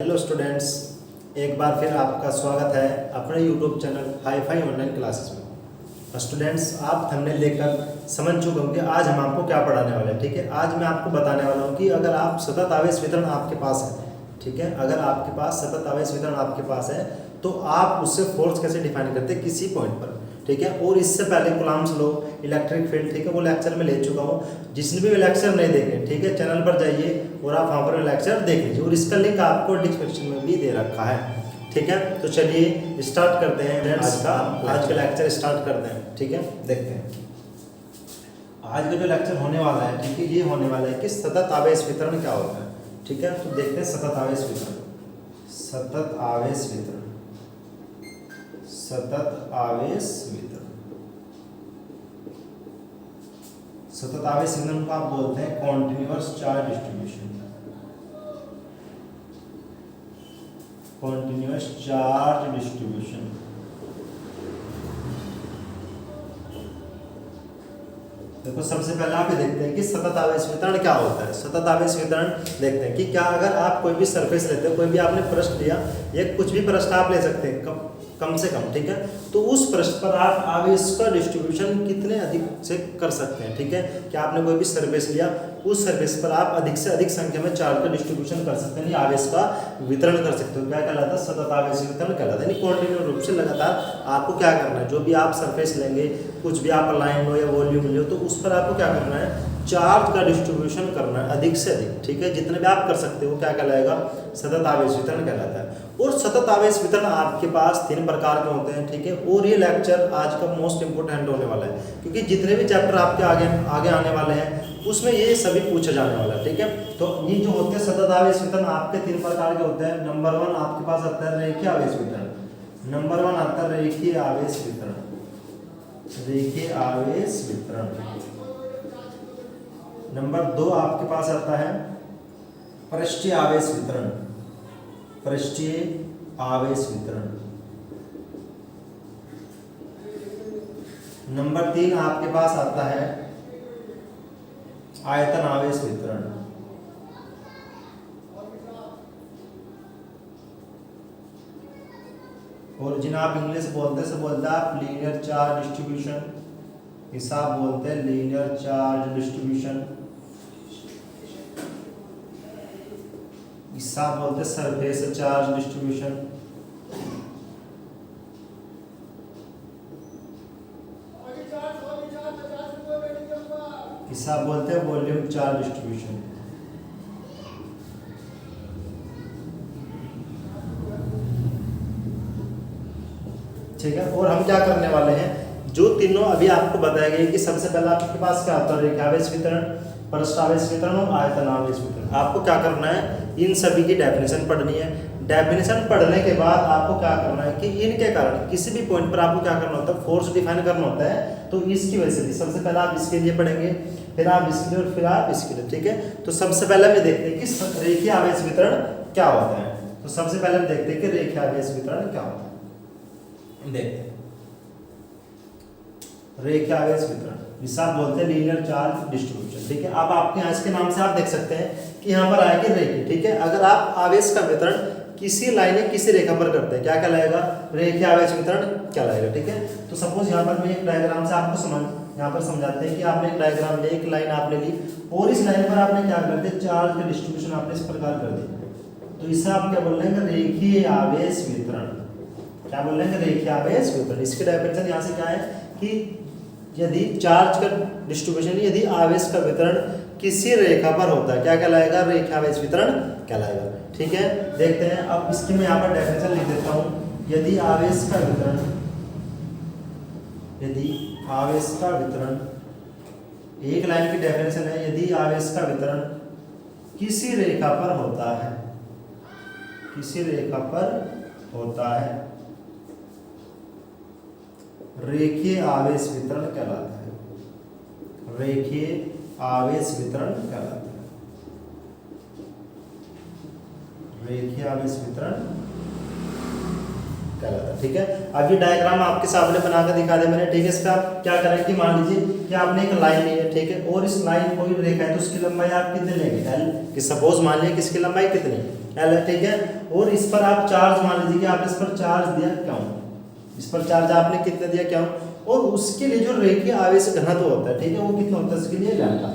Hello students, एक बार फिर आपका स्वागत है अपने YouTube channel hi-fi online classes में। स्टूडेंट्स, आप थंबनेल देखकर समझ चुके होंगे आज हम आपको क्या पढ़ाने वाले हैं। ठीक है, आज मैं आपको बताने वाला हूँ कि अगर आप सतत आवेश वितरण आपके पास है, ठीक है, अगर आपके पास सतत आवेश वितरण आपके पास है तो आप उससे फोर्स कैसे डिफाइन करते हैं किसी पॉइंट पर। ठीक है, और इससे पहले कूलम्ब्स लॉ, इलेक्ट्रिक फील्ड, ठीक है, वो लेक्चर में ले चुका हूँ। जिसने भी लेक्चर नहीं देखे, ठीक है, चैनल पर जाइए और आप वहाँ पर लेक्चर देख लीजिए और इसका लिंक आपको डिस्क्रिप्शन में भी दे रखा है। ठीक है, तो चलिए स्टार्ट करते हैं आज का लेक्चर स्टार्ट करते हैं। ठीक है, देखते हैं आज का जो लेक्चर होने वाला है। ठीक है, ये होने वाला है कि सतत आवेश वितरण क्या होता है। ठीक है, तो देखते हैं सतत आवेश वितरण। सतत आवेश वितरण, सतत आवेश वितरण, सतत आवेश वितरण को आप बोलते हैं continuous charge distribution. Continuous charge distribution. देखो, सबसे पहले आप ये देखते हैं कि सतत आवेश वितरण क्या होता है। सतत आवेश वितरण देखते हैं कि क्या अगर आप कोई भी सरफेस लेते हो, कोई भी आपने पृष्ठ लिया या कुछ भी पृष्ठ आप ले सकते हैं कम से कम, ठीक है, तो उस पृष्ठ पर आप आवेश का डिस्ट्रीब्यूशन कितने अधिक से कर सकते हैं। ठीक है, कि आपने कोई भी सरफेस लिया, उस सरफेस पर आप अधिक से अधिक संख्या में चार्ज का डिस्ट्रीब्यूशन कर सकते हैं, आवेश का वितरण कर सकते हो। क्या कहलाता है? सतत आवेश वितरण कहलाता है। यानी कॉन्टिन्यू रूप से लगातार आपको क्या करना है, जो भी आप सरफेस लेंगे, कुछ भी आप लाइन लो या वॉल्यूम लो, तो उस पर आपको क्या करना है, चार्ज का डिस्ट्रीब्यूशन करना है अधिक से अधिक। ठीक है, जितने भी आप कर सकते हो क्या कहलाएगा, सतत आवेश वितरण कहलाता है। और सतत आवेश वितरण आपके पास 3 प्रकार के होते हैं। ठीक है, और ये लेक्चर आज का मोस्ट इंपोर्टेंट होने वाला है क्योंकि जितने भी चैप्टर आपके आगे आने वाले हैं उसमें ये सभी पूछा जाने वाला है। ठीक है, तो ये जो होते हैं सतत आवेश वितरण आपके 3 प्रकार के होते हैं। नंबर 1 आपके पास आता है रेखीय आवेश वितरण। नंबर 1 आता है रेखीय आवेश वितरण, रेखीय आवेश वितरण। नंबर 2 आपके पास आता है पृष्ठीय आवेश वितरण, पृष्ठीय आवेश वितरण। नंबर 3 आपके पास आता है आयतन आवेश वितरण। और जिन्हें आप इंग्लिश बोलते से बोलते हैं आप लीनियर चार्ज डिस्ट्रीब्यूशन, हिसाब बोलते हैं लीनियर चार्ज डिस्ट्रीब्यूशन, हिसाब बोलते हैं सरफेस चार्ज डिस्ट्रीब्यूशन, हिसाब बोलते हैं वॉल्यूम चार्ज डिस्ट्रीब्यूशन। ठीक है, और हम क्या करने वाले हैं, जो तीनों अभी आपको बताया गया कि सबसे पहले आपके पास क्या होता है, रेखीय आवेश वितरण, पृष्ठ आवेश वितरण और आयतन आवेश वितरण। आपको क्या करना है, इन सभी की डेफिनेशन पढ़नी है। डेफिनेशन पढ़ने के बाद आपको क्या करना है कि इनके कारण किसी भी पॉइंट पर आपको क्या करना होता है, फोर्स डिफाइन करना होता है। तो इसकी वजह से सबसे पहले आप इसके लिए पढ़ेंगे, फिर आप इसके लिए और फिर आप इसके लिए। ठीक है, तो सबसे पहले हम देखते हैं कि रेखीय आवेश वितरण क्या होता है। तो सबसे पहले हम देखते हैं कि रेखीय आवेश वितरण क्या होता है। देखते हैं रेखीय आवेश वितरण, जिसे आप बोलते हैं लीनियर चार्ज डिस्ट्रीब्यूशन। ठीक है, अब आपके यहाँ इसके नाम से आप देख सकते हैं कि यहाँ पर आएगी रेखीय। ठीक है, अगर आप आवेश का वितरण किसी लाइन या किसी रेखा पर करते हैं, क्या कहलाएगा, रेखीय आवेश वितरण कहलाएगा। ठीक है, तो सपोज यहाँ पर मैं एक डायग्राम से आपको यहाँ पर समझाते हैं कि आपने एक डायग्राम ले, एक लाइन आपने ली और इस लाइन पर आपने क्या कर दिया, चार्ज का डिस्ट्रीब्यूशन आपने इस प्रकार कर दिया। तो इससे आप क्या बोल रहे हैं, रेखीय आवेश वितरण। क्या बोल रहे हैं, रेखीय आवेश वितरण। इसके डेफिनेशन यहाँ से क्या है कि यदि चार्ज का डिस्ट्रीब्यूशन, यदि आवेश का वितरण किसी रेखा पर होता है, क्या कहलाएगा, रेखीय आवेश वितरण कहलाएगा। ठीक है, देखते हैं। अब इसकी मैं यहाँ पर डेफिनेशन लिख देता हूँ। यदि आवेश का वितरण, यदि आवेश का वितरण, एक लाइन की डेफिनेशन है, यदि आवेश का वितरण किसी रेखा पर होता है, किसी रेखा पर होता है, रेखीय आवेश वितरण कहलाता है, रेखीय आवेश वितरण कहलाता है, रेखीय आवेश वितरण कहलाता है। ठीक है, अब ये डायग्राम आपके सामने बनाकर दिखा दे मैंने। ठीक है, इस पे आप क्या करें कि मान लीजिए कि आपने एक लाइन ली है, ठीक है, और इस लाइन कोई रेखा है तो उसकी लंबाई आप कितनी लेंगे, एल। कि सपोज मान लिया कि इसकी लंबाई कितनी है, L है, ठीक है। और इस पर आप चार्ज मान लीजिए कि आपने इस पर चार्ज दिया क्यों, इस पर चार्ज आपने कितना दिया क्यों, और उसके लिए जो रेखीय आवेश घनत्व होता है, ठीक है, वो कितना होता है इसके लिए लैम्डा,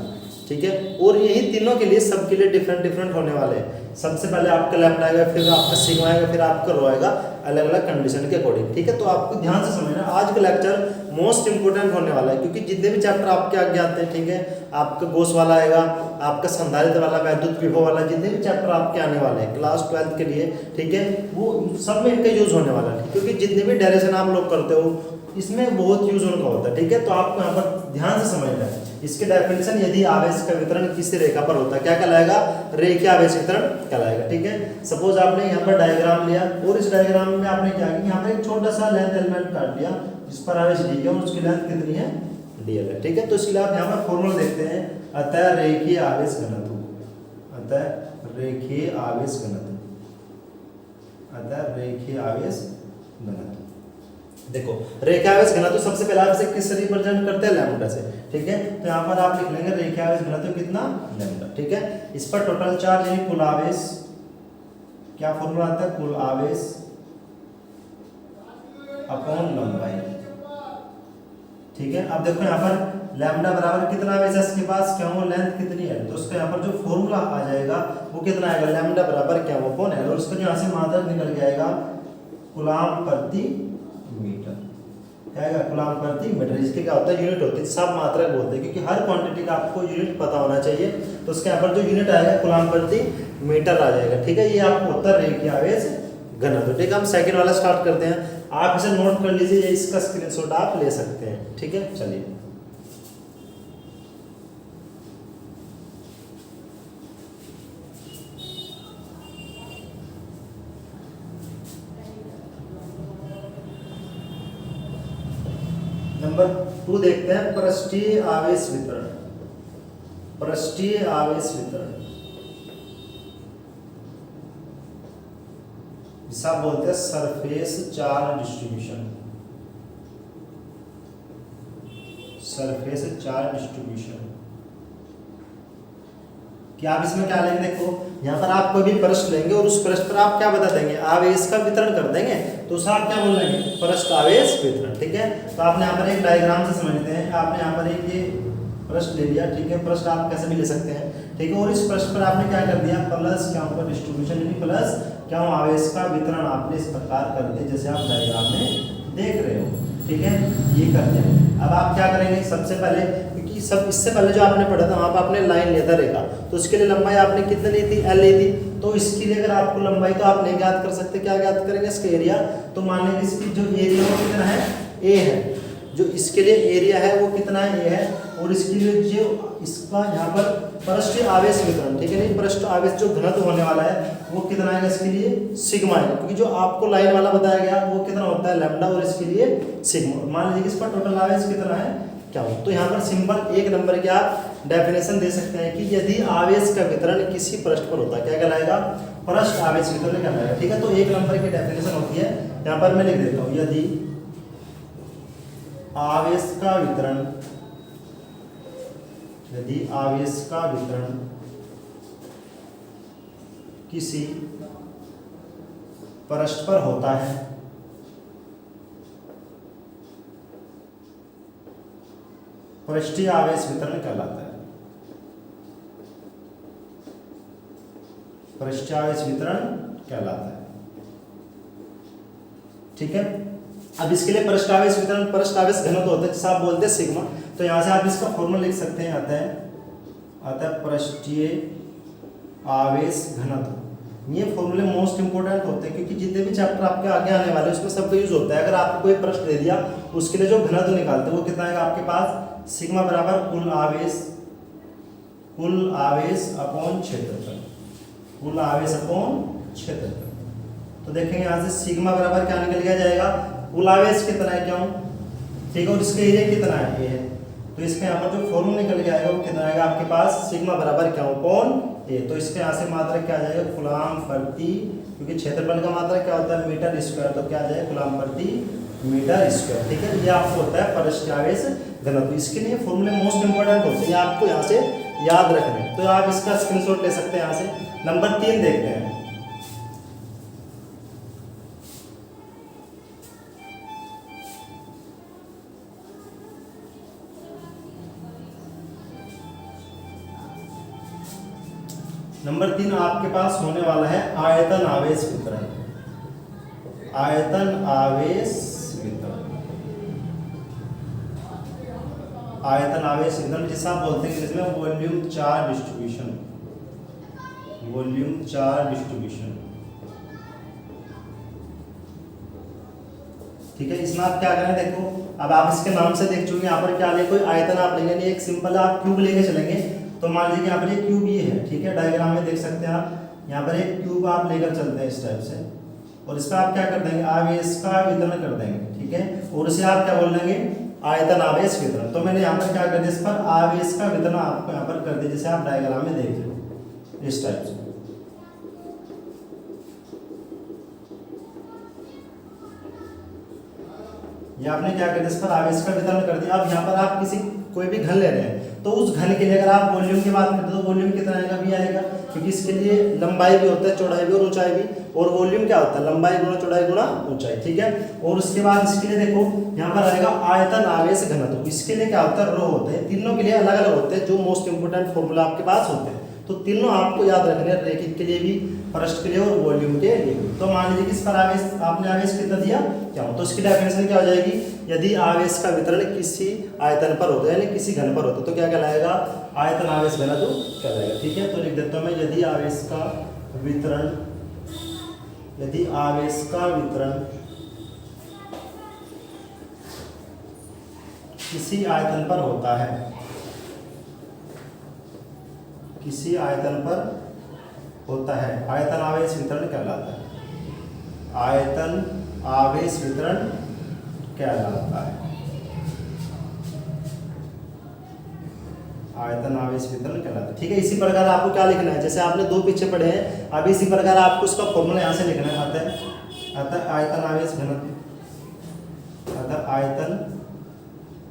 ठीक है। और यही तीनों के लिए सबके लिए डिफरेंट डिफरेंट होने वाले हैं। सबसे पहले आपका लैम्डा आएगा, फिर आपका सिग्मा आएगा, फिर आपका रो आएगा, अलग अलग कंडीशन के अकॉर्डिंग, ठीक है। तो आपको ध्यान से समझना, आज का लेक्चर मोस्ट इंपोर्टेंट होने वाला है, क्योंकि जितने भी चैप्टर आपके आगे आते हैं, ठीक है, आपका गोस वाला आएगा, आपका संधारित्र वाला, वैद्युत विभव वाला, जितने भी चैप्टर आपके आने वाले हैं क्लास 12th के लिए, ठीक है, वो सब में इनका यूज होने वाला है, क्योंकि जितने भी डायरेक्शन आप लोग करते हो इसमें बहुत यूज उनका होता है, ठीक है। तो आपको यहाँ पर ध्यान से समझना है इसके डेफिनेशन। यदि आवेश का वितरण किसी रेखा पर होता है, क्या कहलाएगा, रेखीय आवेश वितरण कहलाएगा, ठीक है। सपोज आपने यहाँ पर डायग्राम लिया, और इस डायग्राम में आपने क्या किया, यहाँ पर एक छोटा सा लेंथ एलिमेंट काट दिया जिस पर आवेश डी है, और उसकी लेंथ कितनी है, dl है, ठीक है। तो इसके लिए आप यहाँ पर फॉर्मूला देखते हैं, अतः रेखीय आवेश घनत्व, अतः रेखीय आवेश घनत्व, अतः रेखीय आवेश घनत्व। देखो रेखीय आवेश घनत्व सबसे पहले आप इसे किससे रिप्रेजेंट करते हैं, लैम्डा से, ठीक है। तो यहाँ पर आप लिख लेंगे रेखीय आवेश घनत्व कितना, लैम्डा, ठीक है। इस पर टोटल चार्ज यानी कुल आवेश, क्या फॉर्मूला आता है, कुल आवेश अपॉन लंबाई, ठीक है। अब देखो यहाँ पर लैम्डा बराबर कितना आवेश है इसके पास, क्या वो लेंथ कितनी है, तो उसका यहाँ पर जो फॉर्मूला आ जाएगा वो कितना आएगा, लैम्डा बराबर क्या वो अपॉन है, और उसका यहाँ से मात्रक निकल के आएगा कूलम्ब प्रति मीटर, क्या आएगा, कूलम्ब प्रति मीटर। इसके क्या होता है, यूनिट होती है, सब मात्रक बोलते हैं, क्योंकि हर क्वांटिटी का आपको यूनिट पता होना चाहिए। तो उसके यहाँ पर जो यूनिट आएगा कूलम्ब प्रति मीटर आ जाएगा, ठीक है। ये आपको होता है रेखीय आवेश घनत्व, ठीक है। हम सेकंड वाला स्टार्ट करते हैं, आप इसे नोट कर लीजिए, इसका स्क्रीनशॉट आप ले सकते हैं, ठीक है। चलिए नंबर 2 देखते हैं, पृष्ठीय आवेश वितरण, पृष्ठीय आवेश वितरण जिसे आप बोलते हैं surface charge distribution, surface charge distribution. कि आप इसमें क्या लेंगे, देखो यहाँ पर आप कोई भी पृष्ठ लेंगे और उस पृष्ठ पर आप क्या बता देंगे, आवेश का वितरण कर देंगे, तो उसे आप क्या बोल लेंगे, पृष्ठ आवेश वितरण, ठीक है। तो आपने यहाँ पर एक डायग्राम से समझते हैं, आपने यहाँ पर एक ये पृष्ठ ले लिया, ठीक है। पृष्ठ आप कैसे भी ले सकते हैं, ठीक है। और इस पृष्ठ पर आपने क्या कर दिया, प्लस क्या ऊपर डिस्ट्रीब्यूशन यानी प्लस क्या आवेश का वितरण आपने इस प्रकार कर दिया जैसे आप डायग्राम में देख रहे हो, ठीक है, ये कर दिया। अब आप क्या करेंगे, सबसे पहले, क्योंकि सब इससे पहले जो आपने पढ़ा था वहाँ पर आपने लाइन लिया था रेखा, तो उसके लिए लंबाई आपने कितनी ली थी, L ली थी। तो इसके लिए अगर आपको लंबाई तो आप नहीं ज्ञात कर सकते, क्या ज्ञात करेंगे, इसका एरिया। तो मान लेंगे इसकी जो एरिया वो कितना है, A है, जो इसके लिए एरिया है वो कितना है, A है। और इसके लिए जो इसका यहाँ पर पृष्ठीय आवेश वितरण, ठीक है, नहीं पृष्ठ आवेश जो घनत्व होने वाला है वो कितना आएगा, इसके लिए सिग्मा है, क्योंकि जो आपको लाइन वाला बताया गया वो कितना होता है, लैम्डा, और इसके लिए सिग्मा। मान लीजिए इस पर टोटल आवेश कितना है, क्या हो। तो यहाँ पर सिंपल एक नंबर के आप डेफिनेशन दे सकते हैं कि यदि आवेश का वितरण किसी पृष्ठ पर होता है, क्या कहलाएगा, पृष्ठ आवेश वितरण कहलाएगा, ठीक है। तो एक नंबर की डेफिनेशन होती है, यहाँ पर मैं लिख देता हूँ, यदि आवेश का वितरण, यदि आवेश का वितरण किसी पृष्ठ पर होता है, पृष्ठीय आवेश वितरण कहलाता है, पृष्ठीय आवेश वितरण कहलाता है, ठीक है। अब इसके लिए पृष्ठ आवेश वितरण, पृष्ठ आवेश घनत्व होता है जिसे आप बोलते हैं सिग्मा। तो यहाँ से आप इसका फॉर्मूला लिख सकते हैं, अतः पृष्ठीय आवेश घनत्व। ये फॉर्मूले मोस्ट इंपोर्टेंट होते हैं, क्योंकि जितने भी चैप्टर आपके आगे आने वाले हैं उसमें सबका यूज होता है। अगर आपको कोई पृष्ठ दे दिया उसके लिए जो घनत्व निकालते हैं वो कितना आएगा आपके पास, सिग्मा बराबर कुल आवेश अपॉन क्षेत्रफल, कुल आवेश अपॉन क्षेत्रफल। तो देखेंगे यहाँ से सिग्मा बराबर क्या निकल गया जाएगा, कुल आवेश कितना है, क्यों, ठीक है, और इसका एरिया कितना है, ए है। तो इसके यहाँ पर जो फॉर्मूला निकल के आएगा वो कितना आएगा आपके पास, सिग्मा बराबर क्या अपॉन ए। तो इसके यहाँ से मात्रक क्या आ जाएगा, कूलम्ब प्रति, क्योंकि क्षेत्रफल का मात्रक क्या होता है, मीटर स्क्वायर, तो क्या आ जाएगा, कूलम्ब प्रति मीटर स्क्वायर, ठीक है। ये आपको होता है पृष्ठीय आवेश घनत्व। इसके लिए फॉर्मूले मोस्ट इंपोर्टेंट होते हैं, आपको यहाँ से याद रखना है। तो आप इसका स्क्रीनशॉट ले सकते हैं यहाँ से। नंबर 3 देखते हैं, नंबर 3 आपके पास होने वाला है आयतन आवेश वितरण। आयतन आवेश वितरण, आयतन आवेश वितरण जिसे आप बोलते हैं इसमें volume charge distribution, volume charge distribution. ठीक है, इसमें आप क्या करें, देखो अब आप इसके नाम से देख चुके यहाँ पर क्या ले, कोई आयतन आप लेंगे नहीं, एक सिंपल आप क्यूब लेके चलेंगे। तो मान लीजिए यहाँ पर एक क्यूब ये है, ठीक है, डायग्राम में देख सकते हैं आप, यहाँ पर एक क्यूब आप लेकर चलते हैं इस टाइप से, और इस पर आप क्या कर देंगे, आवेश का वितरण कर देंगे। ठीक है, और उसे आप क्या बोल देंगे, आयतन आवेश वितरण। तो मैंने यहाँ पर क्या कर दिया, इस पर आवेश का वितरण आपको यहाँ पर कर दिया, जैसे आप डायग्राम में देख रहे हो इस टाइप से। ये आपने क्या कर दिया, इस पर आवेश का वितरण कर दिया। अब यहाँ पर आप किसी कोई भी घन ले रहे हैं, तो उस घन के लिए अगर आप वॉल्यूम की बात करते हैं तो वॉल्यूम कितना आएगा, भी आएगा, क्योंकि इसके लिए लंबाई भी होता है, चौड़ाई भी और ऊंचाई भी, और वॉल्यूम क्या होता है, लंबाई गुणा चौड़ाई गुणा ऊंचाई। ठीक है, और उसके बाद इसके लिए देखो यहाँ पर आएगा आयतन आवेश घनत्व। इसके लिए क्या होता है, रो होते हैं, तीनों के लिए अलग अलग होते हैं, जो मोस्ट इंपोर्टेंट फॉर्मूला आपके पास होते हैं। तो तीनों आपको याद रखने हैं, रेखिक के लिए भी, पृष्ठ के लिए और वॉल्यूम के लिए। तो मान लीजिए कि इस पर आवेश आपने आवेश कितना दिया क्या हो, तो इसकी डेफिनेशन क्या हो जाएगी, यदि आवेश का वितरण किसी आयतन पर होता है यानी किसी घन पर होता है तो क्या कहलाएगा, आयतन आवेश घनत्व कहलाएगा। ठीक है, तो लिख देता हूं मैं, यदि आवेश का वितरण, यदि आवेश का वितरण किसी आयतन पर होता है, किसी आयतन पर होता है, आयतन आवेश वितरण कहलाता है, आयतन आवेश वितरण कहलाता है, आयतन आवेश वितरण कहलाता है। ठीक है, इसी प्रकार आपको क्या लिखना है, जैसे आपने दो पीछे पढ़े हैं, अब इसी प्रकार आपको उसका फॉर्मूला यहाँ से लिखना है, अतः आयतन आवेश घनत्व, अतः आयतन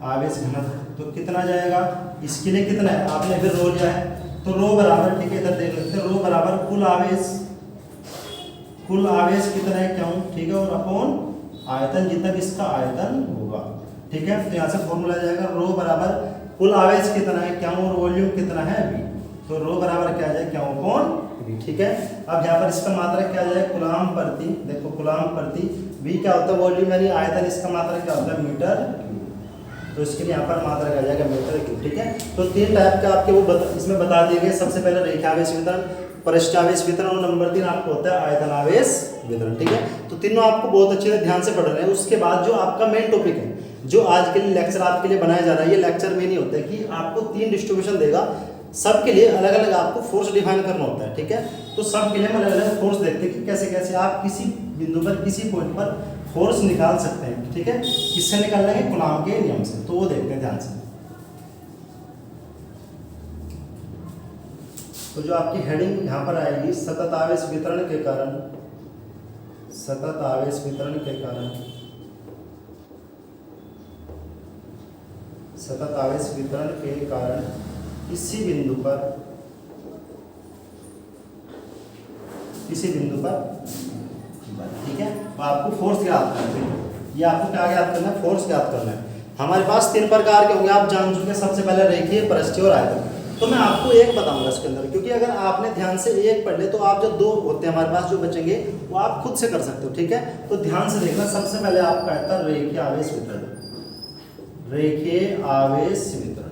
आवेश घनत्व तो कितना जाएगा, इसके लिए कितना है, आपने फिर रो लिया है, तो रो बराबर, ठीक है इधर देख लेते हैं, रो बराबर कुल आवेश, कुल आवेश कितना है क्यों, ठीक है, और अपॉन आयतन, जितना भी इसका आयतन होगा। ठीक है, तो यहाँ से फॉर्मूला जाएगा, रो बराबर कुल आवेश कितना है क्यों और वॉल्यूम कितना है v, तो रो बराबर क्या आ जाए, क्यों अपॉन v। ठीक है, अब यहाँ पर इसका मात्रक क्या आ जाए, कूलम प्रति, देखो कूलम प्रति, v क्या होता है, वॉल्यूम यानी आयतन, इसका मात्रक क्या होता है, मीटर, तो इसके लिए यहाँ पर मात्रक आ जाएगा मीटर क्यूब। ठीक है, तो तीन टाइप के आपके वो इसमें बता दिए गए, सबसे पहले रेखावेश वितरण, पृष्ठावेश वितरण, और नंबर 3 आपको होता है आयतन आवेश वितरण। ठीक है, तो तीनों आपको बहुत अच्छे से ध्यान से पढ़ रहे हैं। उसके बाद जो आपका मेन टॉपिक है, जो आज के लिए लेक्चर आपके लिए बनाया जा रहा है, ये लेक्चर में नहीं होता है कि आपको 3 डिस्ट्रीब्यूशन देगा, सबके लिए अलग अलग आपको फोर्स डिफाइन करना होता है। ठीक है, तो सबके लिए हम अलग अलग फोर्स देखते हैं कि कैसे कैसे आप किसी बिंदु पर, किसी पॉइंट पर फोर्स निकाल सकते हैं। ठीक है, किससे निकालना है, कूलम के नियम से, तो वो देखते हैं ध्यान से। तो जो आपकी हेडिंग यहाँ पर आएगी, सतत आवेश वितरण के कारण, सतत आवेश वितरण के कारण, सतत आवेश वितरण के कारण किसी बिंदु पर, किसी बिंदु पर, ठीक है, तो आपको फोर्स ज्ञात करना है। ये आपको क्या ज्ञात करना है, फोर्स ज्ञात करना है। हमारे पास 3 प्रकार के होंगे, आप जान चुके हैं, सबसे पहले रेखीय, पृष्ठीय और आयतन। तो मैं आपको एक बताऊंगा इसके अंदर, क्योंकि अगर आपने ध्यान से एक पढ़ ले तो आप जो 2 होते हैं हमारे पास जो बचेंगे वो आप खुद से कर सकते हो। ठीक है, तो ध्यान से देखना, सबसे पहले आपका आता है रेखीय आवेश वितरण, रेखीय आवेश वितरण,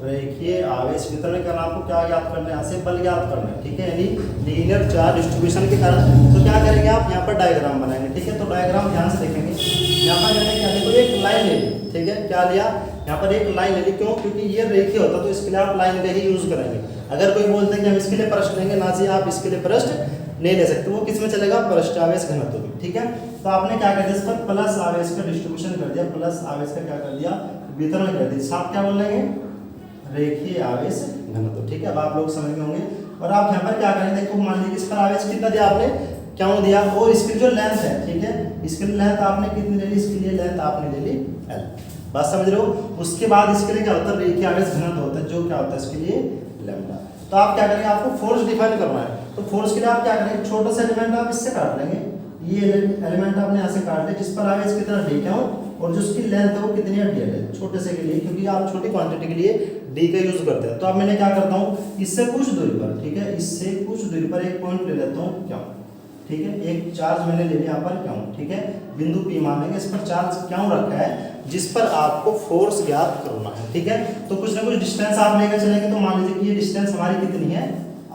रेखीय आवेश वितरण का आपको क्या ज्ञात करना है, यहाँ से बल ज्ञात करना है। ठीक है, यानी लीनियर चार्ज डिस्ट्रीब्यूशन के कारण। तो क्या करेंगे आप, यहाँ पर डायग्राम बनाएंगे। ठीक है, तो डायग्राम ध्यान से देखेंगे, यहाँ पर मैंने क्या देखो एक लाइन ले ली। ठीक है, क्या लिया, यहाँ पर एक लाइन ले ली, क्यों, क्योंकि ये रेखीय होता तो इसके लिए आप लाइन का ही यूज करेंगे। अगर कोई बोलते हैं कि हम इसके लिए पृष्ठ लेंगे, ना जी आप इसके लिए पृष्ठ नहीं ले सकते, वो किस में चलेगा, पृष्ठावेश घनत्व में। ठीक है, तो आपने क्या कर दिया, इस पर प्लस आवेश का डिस्ट्रीब्यूशन कर दिया, प्लस आवेश का क्या कर दिया, वितरण कर दिया। आप क्या बोल रहे हैं, रेखीय आवेश घनत्व। ठीक है, अब आप लोग समझ गए होंगे। और आप यहाँ पर क्या करेंगे, देखो मान लीजिए इस पर आवेश कितना दिया आपने, क्यों दिया, और इसकी जो लेंथ है, ठीक है, इसकी लेंथ आपने कितनी ले ली, इसके लिए लेंथ आपने ले ली L, बात समझ रहे हो। उसके बाद इसके लिए क्या होता है, रेखीय आवेश घनत्व होता है, जो क्या होता है इसके लिए लैम्डा। तो आप क्या करेंगे, आपको फोर्स डिफाइन करना है, तो फोर्स के लिए आप क्या करेंगे, छोटा सा एलिमेंट आप इससे काट लेंगे, ये एलिमेंट आपने यहाँ से काट लिया, जिस पर आवेश कितना डी क्यों, और जो उसकी लेंथ है वो कितनी है, DL है, छोटे से के लिए, क्योंकि आप छोटी क्वांटिटी के लिए डी का यूज करते हैं। तो अब मैंने क्या करता हूँ, इससे कुछ दूरी पर, ठीक है, इससे कुछ दूरी पर एक पॉइंट ले लेता हूँ क्यों, ठीक है, एक चार्ज मैंने ले लिया यहाँ पर क्यों, ठीक है, बिंदु पी मान लेंगे, इस पर चार्ज क्यों रखा है जिस पर आपको फोर्स ज्ञात करना है, ठीक है। तो कुछ ना कुछ डिस्टेंस आप लेकर चलेंगे, तो मान लीजिए कि ये डिस्टेंस हमारी कितनी है,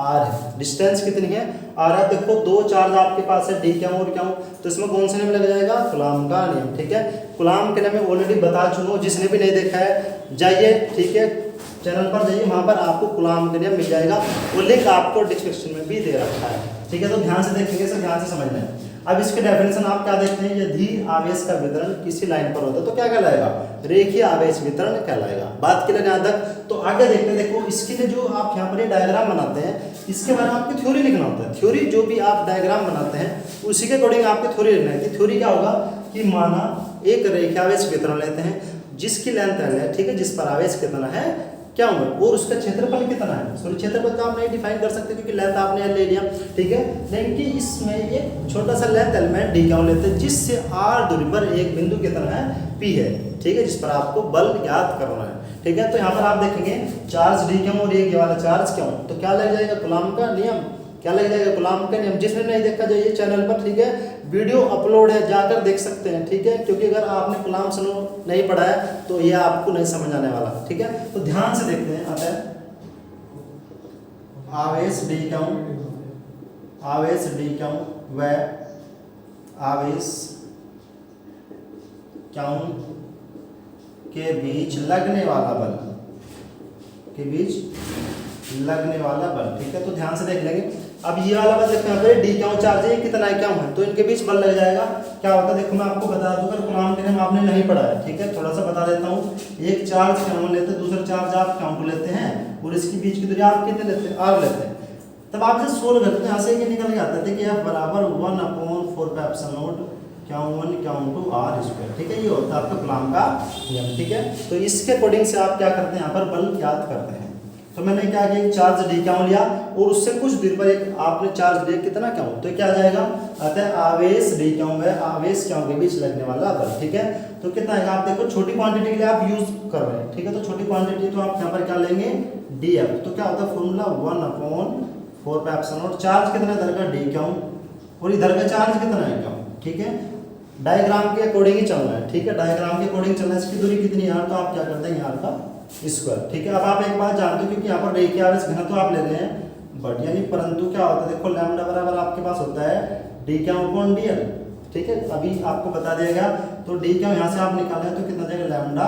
आर है, डिस्टेंस कितनी है, आर है। देखो दो चार्ज आपके पास है, डी क्या और क्या, तो इसमें कौन सा नियम लग जाएगा, कूलॉम का नियम, ठीक है। कूलॉम के नियम में ऑलरेडी बता चुका हूँ, जिसने भी नहीं देखा है जाइए, ठीक है, चैनल पर जाइए, वहाँ पर आपको कूलॉम के नियम मिल जाएगा, वो लिंक आपको डिस्क्रिप्शन में भी दे रखा है, ठीक है। तो ध्यान से देखेंगे, सब ध्यान से समझना है। अब इसके डेफिनेशन आप क्या देखते हैं, यदि आवेश का वितरण किसी लाइन पर होता है तो क्या कहलाएगा, रेखीय आवेश वितरण कहलाएगा। बात के लिए यहाँ तक, तो आगे देखते हैं। देखो इसके लिए जो आप यहाँ पर ये डायग्राम बनाते हैं, इसके बारे में आपकी थ्योरी लिखना होता है। थ्योरी जो भी आप डायग्राम बनाते हैं उसी के अकॉर्डिंग आपकी थ्योरी लिखना है। कि थ्योरी क्या होगा कि माना एक रेखीय आवेश वितरण लेते हैं जिसकी लेंथ एल है, ठीक है, जिस पर आवेश कितना है क्या हुआ और उसका क्षेत्रफल कितना है। सॉरी क्षेत्रफल तो आप नहीं डिफाइन कर सकते क्योंकि लेंथ आपने ले लिया, ठीक है, लेकिन कि इसमें एक छोटा सा लेंथ एलिमेंट डी क्या लेते हैं जिससे आर दूरी पर एक बिंदु कितना है, पी है, ठीक है, जिस पर आपको बल ज्ञात करना है, ठीक है। तो यहाँ पर आप देखेंगे चार्ज डी क्यों और ये वाला चार्ज क्यों, तो क्या लग जाएगा, कूलॉम का नियम, क्या लग जाएगा, कूलॉम का नियम। जिसने नहीं देखा जाइए चैनल पर, ठीक है, वीडियो अपलोड है, जाकर देख सकते हैं, ठीक है, क्योंकि अगर आपने कूलॉम से नहीं पढ़ा है तो ये आपको नहीं समझ आने वाला, ठीक है। तो ध्यान से देखते हैं, आता है आवेश डी क्यों, आवेश डी क्यों व आवेश क्यों के बीच लगने वाला बल, के बीच लगने वाला बल, ठीक है। तो ध्यान से देख लेंगे। अब ये वाला बल देखते हैं, डी क्यों चार्ज है, कितना है क्यों है, तो इनके बीच बल लग जाएगा। क्या होता है देखो मैं आपको बता दूं, अगर कूलॉम के नियम आपने नहीं पढ़ा है, ठीक है, थोड़ा सा बता देता हूँ। एक चार्ज क्यों लेते हैं, दूसरा चार्ज आप क्यों को लेते हैं और इसके बीच की दूरी आप कितने लेते हैं, आर लेते हैं। तब आप जब सोल्व करते हैं यहाँ से ये निकल के आता है कि F बराबर 1/4πε0 Q1 Q2 R स्क्वायर, ठीक है, ये होता है आपका कूलॉम का नियम, ठीक है। तो इसके अकॉर्डिंग से आप क्या करते हैं, यहाँ पर बल ज्ञात करते हैं। तो मैंने क्या किया, एक चार्ज डी क्यों लिया और उससे कुछ दूरी पर एक आपने चार्ज लिया कितना क्यों, तो क्या आ जाएगा, अतः आवेश डी क्यों है आवेश क्यों के बीच लगने वाला बल, ठीक है। तो कितना आएगा, आप देखो छोटी क्वांटिटी के लिए आप यूज कर रहे हैं, ठीक है, तो छोटी क्वांटिटी तो आप यहाँ पर क्या लेंगे, डी एफ। तो क्या होता है फॉर्मूला 1/4πε0, चार्ज कितना है इधर का डी क्यों और इधर का चार्ज कितना है क्यों, ठीक है, डायग्राम के अकॉर्डिंग ही चलना है, ठीक है, डायग्राम के अकॉर्डिंग चलना है। इसकी दूरी कितनी है, तो आप क्या करते हैं यहाँ का स्क्वायर, ठीक है। अब आप एक बात जानते हो क्योंकि यहाँ पर रेखीय आवेश घनत्व तो आप ले रहे हैं बट यानी परंतु क्या होता है, देखो लैम्डा बराबर आपके पास होता है डी क्यों अपॉन डी एल, ठीक है, अभी आपको बता दिया गया। तो डी क्यों यहाँ से आप निकालें तो कितना जाएगा, लैम्डा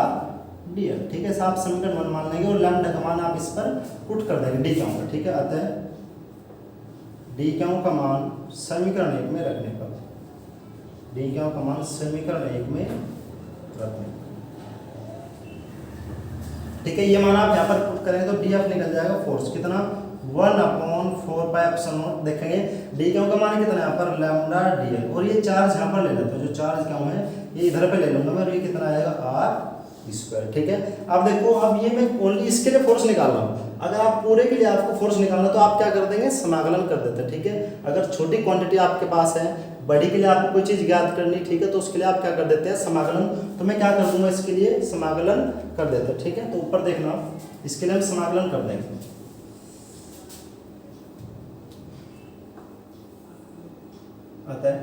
डी एल, ठीक है, आप समीकरण 1 मान लेंगे और लैम्डा का मान आप इस पर पुट कर देंगे डी क्यों का, ठीक है। अतः डी क्यों का मान समीकरण 1 में रखने पर, डी क्यों का मान समीकरण 1 में रखने, ठीक है, ये मान आप यहाँ पर पुट करेंगे तो डी एफ निकल जाएगा फोर्स कितना 1/4πε0, देखेंगे डी क्यों का मान कितना है यहाँ पर लैम्डा डी एल और ये चार्ज यहाँ पर ले लेते हैं, जो चार्ज क्यों है ये इधर पे ले लूंगा मैं और ये कितना आएगा आर स्क्वायर, ठीक है। अब देखो अब ये मैं ओनली इसके लिए फोर्स निकाल रहा हूँ, अगर आप पूरे के लिए आपको फोर्स निकालना तो आप क्या कर देंगे, समाकलन कर देते हैं, ठीक है। अगर छोटी क्वांटिटी आपके पास है, बड़ी के लिए आपको कोई चीज़ ज्ञात करनी, ठीक है, तो उसके लिए आप क्या कर देते हैं, समाकलन। तो मैं क्या कर दूंगा, इसके लिए समाकलन कर देते हैं, ठीक है। तो ऊपर देखना, इसके लिए हम समाकलन कर देंगे, अतः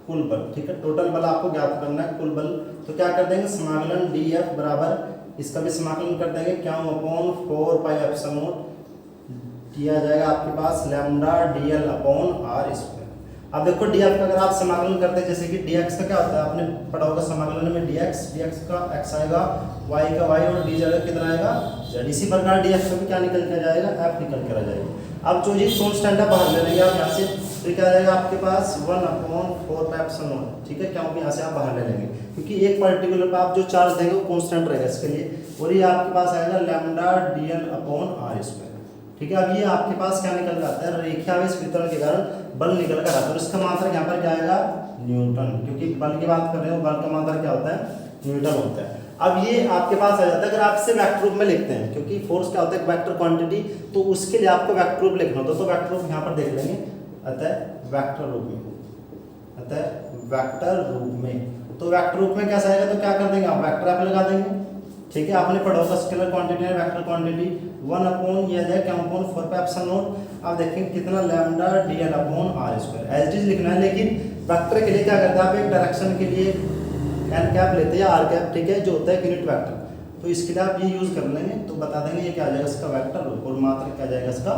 कुल बल, ठीक है, टोटल बल आपको ज्ञात करना है, कुल बल। तो क्या कर देंगे, समाकलन डी एफ बराबर इसका भी समाकलन कर देंगे क्यों अपॉन 4πε0 दिया जाएगा आपके पास lambda D L upon R square. अब देखो डी एफ का अगर आप समाकलन करते हैं, जैसे कि डी एक्स का क्या होता है आपने पढ़ा होगा समाकलन में, डी एक्स का एक्स आएगा, वाई का वाई और डी जेड कितना आएगा जेड। इसी प्रकार डी एफ का भी क्या निकल के जाएगा, एफ निकल के आ जाएगा। अब जो ये कॉन्स्टेंट है बाहर ले लेंगे आप यहाँ से, तो क्या आ जाएगा आपके पास 1/4πε0, ठीक है, क्योंकि यहाँ से आप बाहर ले लेंगे क्योंकि एक पर्टिकुलर पर आप जो चार्ज देंगे वो कॉन्स्टेंट रहेगा इसके लिए, और ये आपके पास आएगा lambda D L upon R square, ठीक है। अब ये आपके पास क्या निकल आता है, रेखीय आवेश वितरण के कारण बल निकल कर आता है, और इसका मात्रक यहाँ पर क्या आएगा, न्यूटन, क्योंकि बल की बात कर रहे हो, बल का मात्रक क्या होता है, न्यूटन होता है। अब ये आपके पास आ जाता है, अगर आप इसे वेक्टर रूप में लिखते हैं, क्योंकि फोर्स क्या होता है वेक्टर क्वांटिटी, तो उसके लिए आपको वेक्टर रूप लिखना होता है, तो वेक्टर रूप यहाँ पर देख लेंगे, अतः वेक्टर रूप में, अतः वेक्टर रूप में, तो वेक्टर रूप में कैसा आएगा, तो क्या कर देंगे आप वेक्टर आप लगा देंगे, ठीक है, आपने पढ़ा होगा स्केलर क्वांटिटी है वेक्टर क्वांटिटी 1 अपॉन ये आ जाए क्या अपॉन 4 पे एप्सिलॉन नॉट। आप देखेंगे कितना lambda dl upon r square as it is लिखना है, लेकिन वेक्टर के लिए क्या करते हैं आप एक डायरेक्शन के लिए n कैप लेते हैं या r कैप, ठीक है, जो होता है यूनिट वेक्टर, तो इसके लिए आप ये यूज कर लेंगे तो बता देंगे ये क्या आ जाएगा इसका वेक्टर और मात्रक क्या जाएगा इसका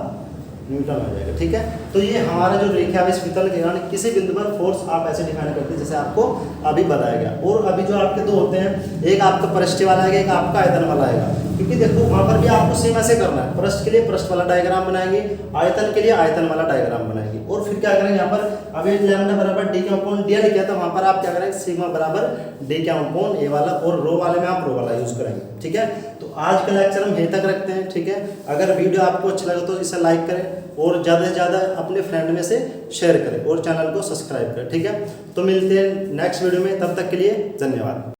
न्यूटन आ जाएगा। ठीक है, तो ये हमारा जो रेखा है वितरण के कारण किसी बिंदु पर फोर्स आप ऐसे डिफाइन करते हैं जैसे आपको अभी बताया गया। और अभी जो आपके दो होते हैं, एक आपका पृष्ठ वाला आएगा, एक आपका आयतन वाला आएगा, क्योंकि देखो वहां पर भी आपको सेम ऐसे करना है, पृष्ठ के लिए पृष्ठ वाला डायग्राम बनाएंगे, आयतन के लिए आयतन वाला डायग्राम बनाएंगे, और फिर क्या करेंगे यहाँ पर अभी लैम्डा बराबर डी के अपॉन डी लिखा था, वहां पर आप क्या करेंगे सिग्मा बराबर डी के अपॉन ए वाला, और रो वाले में आप रो वाला यूज करेंगे। ठीक है, तो आज का लेक्चर हम यहीं तक रखते हैं। ठीक है, अगर वीडियो आपको अच्छा लगे तो इसे लाइक करें और ज़्यादा से ज़्यादा अपने फ्रेंड में से शेयर करें और चैनल को सब्सक्राइब करें। ठीक है, तो मिलते हैं नेक्स्ट वीडियो में, तब तक के लिए धन्यवाद।